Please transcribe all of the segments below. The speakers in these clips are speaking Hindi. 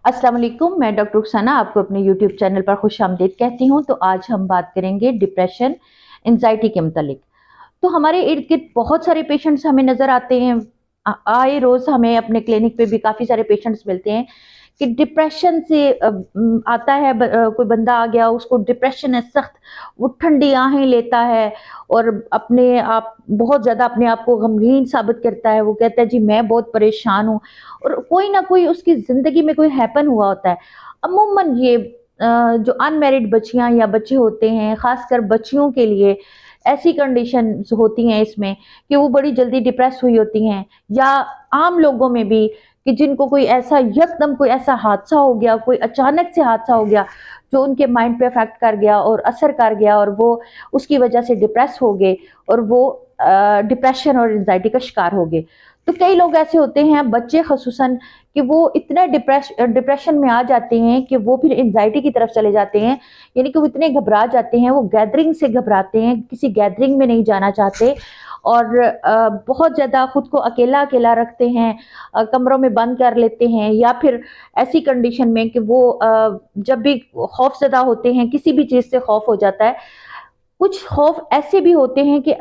अस्सलाम वालेकुम, मैं डॉक्टर रुखसाना आपको अपने यूट्यूब चैनल पर खुशामदीद कहती हूँ। तो आज हम बात करेंगे डिप्रेशन, एंग्जायटी के मुतालिक। तो हमारे इर्द-गिर्द बहुत सारे पेशेंट्स हमें नज़र आते हैं। आए रोज़ हमें अपने क्लिनिक पे भी काफ़ी सारे पेशेंट्स मिलते हैं कि डिप्रेशन से आता है कोई बंदा आ गया, उसको डिप्रेशन है सख्त, वो ठंडी आहें लेता है और अपने आप बहुत ज़्यादा अपने आप को गमगीन साबित करता है। वो कहता है जी मैं बहुत परेशान हूँ और कोई ना कोई उसकी ज़िंदगी में कोई हैपन हुआ होता है। अमूमन ये जो अनमैरिड बच्चियाँ या बच्चे होते हैं, ख़ासकर बच्चियों के लिए ऐसी कंडीशंस होती हैं इसमें कि वो बड़ी जल्दी डिप्रेस हुई होती हैं, या आम लोगों में भी कि जिनको कोई ऐसा यकदम कोई ऐसा हादसा हो गया, कोई अचानक से हादसा हो गया जो उनके माइंड पे इफेक्ट कर गया और असर कर गया और वो उसकी वजह से डिप्रेस हो गए और वो डिप्रेशन और एंजाइटी का शिकार हो गए। तो कई लोग ऐसे होते हैं, बच्चे खसूसन, कि वो इतने डिप्रेशन में आ जाते हैं कि वो फिर एंजाइटी की तरफ चले जाते हैं। यानी कि वो इतने घबरा जाते हैं, वो गैदरिंग से घबराते हैं, किसी गैदरिंग में नहीं जाना चाहते और बहुत ज़्यादा खुद को अकेला-अकेला रखते हैं, कमरों में बंद कर लेते हैं, या फिर ऐसी कंडीशन में कि वो जब भी खौफ़ज़दा होते हैं, किसी भी चीज़ से खौफ़ हो जाता है। कुछ खौफ ऐसे भी होते हैं कि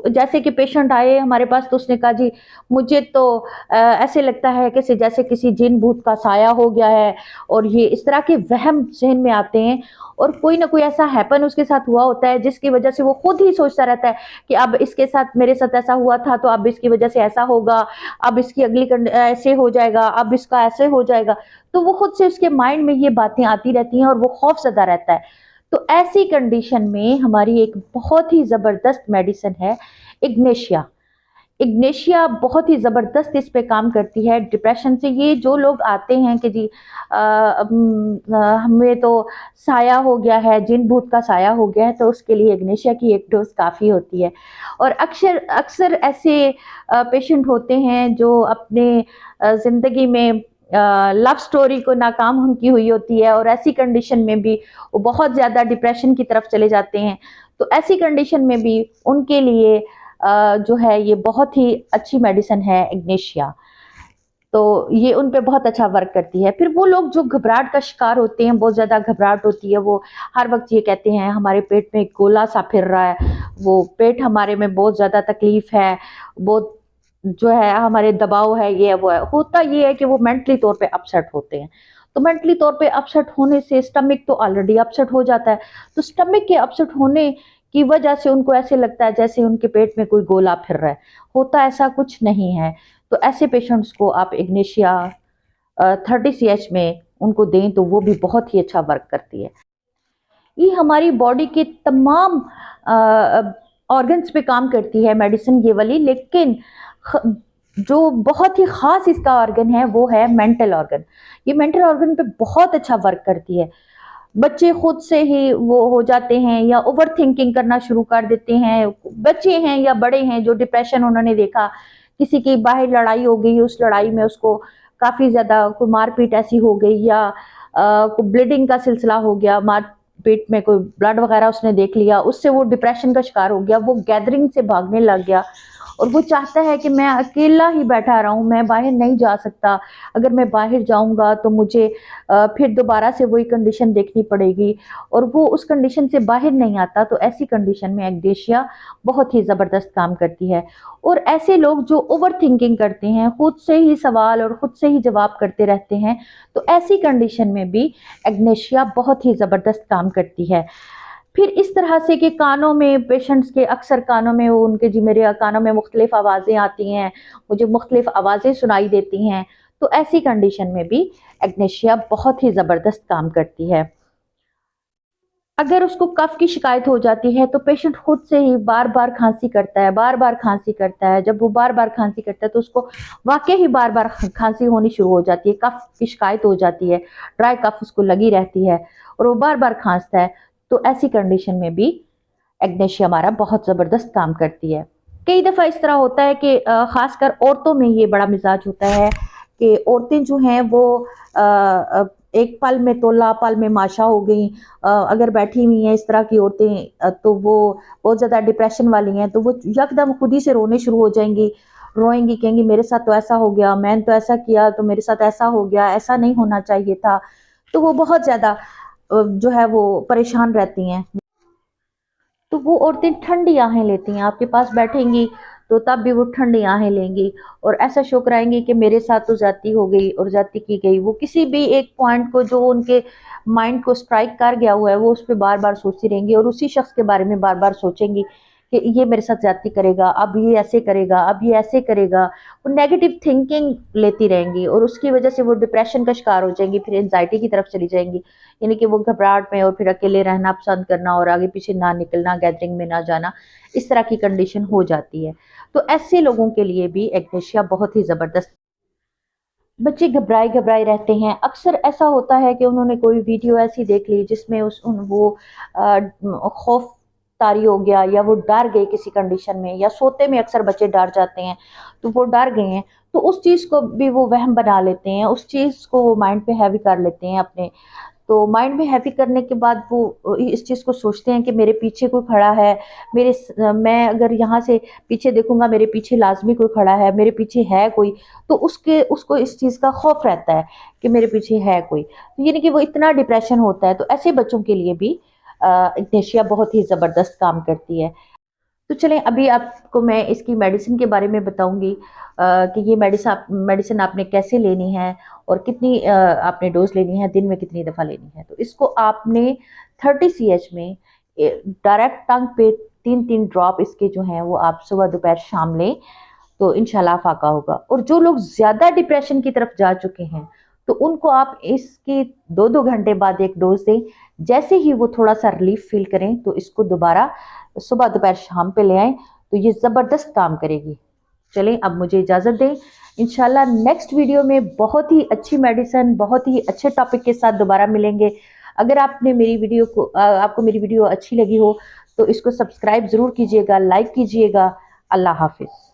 जैसे कि पेशेंट आए हमारे पास तो उसने कहा जी मुझे तो ऐसे लगता है कि जैसे किसी जिन भूत का साया हो गया है, और ये इस तरह के वहम ज़हन में आते हैं और कोई ना कोई ऐसा हैपन उसके साथ हुआ होता है जिसकी वजह से वो खुद ही सोचता रहता है कि अब इसके साथ मेरे साथ ऐसा हुआ था तो अब इसकी वजह से ऐसा होगा, अब इसकी ऐसे हो जाएगा, अब इसका ऐसे हो जाएगा। तो वो खुद से उसके माइंड में ये बातें आती रहती हैं और वो खौफज़दा रहता है। तो ऐसी कंडीशन में हमारी एक बहुत ही ज़बरदस्त मेडिसिन है, इग्नेशिया। इग्नेशिया बहुत ही ज़बरदस्त इस पे काम करती है डिप्रेशन से। ये जो लोग आते हैं कि जी हमें तो साया हो गया है, जिन भूत का साया हो गया है, तो उसके लिए इग्नेशिया की एक डोज़ काफ़ी होती है। और अक्सर अक्सर ऐसे पेशेंट होते हैं जो अपने ज़िंदगी में लव स्टोरी को नाकाम उनकी हुई होती है और ऐसी कंडीशन में भी वो बहुत ज़्यादा डिप्रेशन की तरफ चले जाते हैं। तो ऐसी कंडीशन में भी उनके लिए जो है ये बहुत ही अच्छी मेडिसिन है इग्नेशिया। तो ये उन पे बहुत अच्छा वर्क करती है। फिर वो लोग जो घबराहट का शिकार होते हैं, बहुत ज़्यादा घबराहट होती है, वो हर वक़्त ये कहते हैं हमारे पेट में एक गोला-सा फिर रहा है, वो पेट हमारे में बहुत ज़्यादा तकलीफ़ है, बहुत जो है हमारे दबाव है, ये है, वो है। होता ये है कि वो मेंटली तौर पे अपसेट होते हैं। तो मेंटली तौर पे अपसेट होने से स्टमक तो ऑलरेडी अपसेट हो जाता है, तो स्टमक के अपसेट होने की वजह से उनको ऐसे लगता है जैसे उनके पेट में कोई गोला फिर रहा है। होता ऐसा कुछ नहीं है। तो ऐसे पेशेंट्स को आप इग्नेशिया 30 सीएच में उनको दें तो वो भी बहुत ही अच्छा वर्क करती है। ये हमारी बॉडी के तमाम ऑर्गन्स पे काम करती है मेडिसिन ये वाली, लेकिन ख जो बहुत ही ख़ास इसका ऑर्गन है वो है मेंटल ऑर्गन। ये मेंटल ऑर्गन पे बहुत अच्छा वर्क करती है। बच्चे खुद से ही वो हो जाते हैं या ओवरथिंकिंग करना शुरू कर देते हैं। बच्चे हैं या बड़े हैं जो डिप्रेशन उन्होंने देखा, किसी की बाहर लड़ाई हो गई, उस लड़ाई में उसको काफ़ी ज़्यादा कोई मार-पीट ऐसी हो गई, या कोई ब्लीडिंग का सिलसिला हो गया, मार-पीट में कोई ब्लड वगैरह उसने देख लिया, उससे वो डिप्रेशन का शिकार हो गया, वो गैदरिंग से भागने लग गया और वो चाहता है कि मैं अकेला ही बैठा रहूँ, मैं बाहर नहीं जा सकता। अगर मैं बाहर जाऊँगा तो मुझे फिर दोबारा से वही कंडीशन देखनी पड़ेगी और वो उस कंडीशन से बाहर नहीं आता। तो ऐसी कंडीशन में एग्नेशिया बहुत ही ज़बरदस्त काम करती है। और ऐसे लोग जो ओवरथिंकिंग करते हैं, खुद से ही सवाल और खुद से ही जवाब करते रहते हैं, तो ऐसी कंडीशन में भी एग्नेशिया बहुत ही ज़बरदस्त काम करती है। फिर इस तरह से कि कानों में पेशेंट्स के अक्सर कानों में वो उनके जी मेरे कानों में मुख्तलिफ आवाज़ें आती हैं, मुझे मुख्तलिफ आवाज़ें सुनाई देती हैं, तो ऐसी कंडीशन में भी एग्नेशिया बहुत ही ज़बरदस्त काम करती है। अगर उसको कफ की शिकायत हो जाती है तो पेशेंट खुद से ही बार-बार खाँसी करता है, बार-बार खाँसी करता है। जब वो बार-बार खाँसी करता है तो उसको वाक़ई ही बार-बार ख खाँसी होनी शुरू हो जाती है, कफ की शिकायत हो जाती है, ड्राई कफ उसको लगी रहती है और वो बार-बार खाँसता है। तो ऐसी कंडीशन में भी एग्नेशिया हमारा बहुत ज़बरदस्त काम करती है। कई दफ़ा इस तरह होता है कि ख़ासकर औरतों में ये बड़ा मिज़ाज होता है कि औरतें जो हैं वो एक पल में तोला, पल में माशा हो गई। अगर बैठी हुई हैं इस तरह की औरतें, तो वो बहुत ज़्यादा डिप्रेशन वाली हैं, तो वो यकदम खुद ही से रोने शुरू हो जाएँगी, रोएंगी, कहेंगी मेरे साथ तो ऐसा हो गया, मैंने तो ऐसा किया तो मेरे साथ ऐसा हो गया, ऐसा नहीं होना चाहिए था। तो वो बहुत ज़्यादा जो है वो परेशान रहती हैं। तो वो औरतें ठंडी आहें लेती हैं, आपके पास बैठेंगी तो तब भी वो ठंडी आहें लेंगी और ऐसा शो कराएंगी कि मेरे साथ तो जाती हो गई और जाती की गई। वो किसी भी एक पॉइंट को जो उनके माइंड को स्ट्राइक कर गया हुआ है वो उस पर बार बार सोचती रहेंगी और उसी शख्स के बारे में बार बार सोचेंगी कि ये मेरे साथ जाती करेगा, अब ये ऐसे करेगा, अब ये ऐसे करेगा। वो नेगेटिव थिंकिंग लेती रहेंगी और उसकी वजह से वो डिप्रेशन का शिकार हो जाएंगी, फिर एंजाइटी की तरफ चली जाएंगी। यानी कि वो घबराहट में और फिर अकेले रहना पसंद करना और आगे पीछे ना निकलना, गैदरिंग में ना जाना, इस तरह की कंडीशन हो जाती है। तो ऐसे लोगों के लिए भी एग्नेशिया बहुत ही ज़बरदस्त। बच्चे घबराए घबराए रहते हैं, अक्सर ऐसा होता है कि उन्होंने कोई वीडियो ऐसी देख ली जिसमें वो खौफ तारी हो गया या वो डर गए किसी कंडीशन में, या सोते में अक्सर बच्चे डर जाते हैं, तो वो डर गए हैं, तो उस चीज़ को भी वो वहम बना लेते हैं, उस चीज़ को वो माइंड पे हैवी कर लेते हैं अपने। तो माइंड में हैवी करने के बाद वो इस चीज़ को सोचते हैं कि मेरे पीछे कोई खड़ा है, मैं अगर यहाँ से पीछे देखूंगा मेरे पीछे लाजमी कोई खड़ा है, मेरे पीछे है कोई। तो उसको इस चीज़ का खौफ रहता है कि मेरे पीछे है कोई, तो यानी कि वो इतना डिप्रेशन होता है। तो ऐसे बच्चों के लिए भी इग्नेशिया बहुत ही ज़बरदस्त काम करती है। तो चलें अभी आपको मैं इसकी मेडिसिन के बारे में बताऊंगी कि ये मेडिसिन आपने कैसे लेनी है और कितनी आपने डोज लेनी है, दिन में कितनी दफ़ा लेनी है। तो इसको आपने 30 CH में डायरेक्ट टंग पे 3-3 ड्रॉप इसके जो हैं वो आप सुबह दोपहर शाम लें, तो इंशाल्लाह फाका होगा। और जो लोग ज़्यादा डिप्रेशन की तरफ जा चुके हैं तो उनको आप इसके 2-2 घंटे बाद एक डोज दें। जैसे ही वो थोड़ा सा रिलीफ फील करें तो इसको दोबारा सुबह दोपहर शाम पे ले आएँ, तो ये ज़बरदस्त काम करेगी। चलें अब मुझे इजाज़त दें, इंशाल्लाह नेक्स्ट वीडियो में बहुत ही अच्छी मेडिसिन, बहुत ही अच्छे टॉपिक के साथ दोबारा मिलेंगे। अगर आपको मेरी वीडियो अच्छी लगी हो तो इसको सब्सक्राइब ज़रूर कीजिएगा, लाइक कीजिएगा। अल्लाह हाफ़िज़।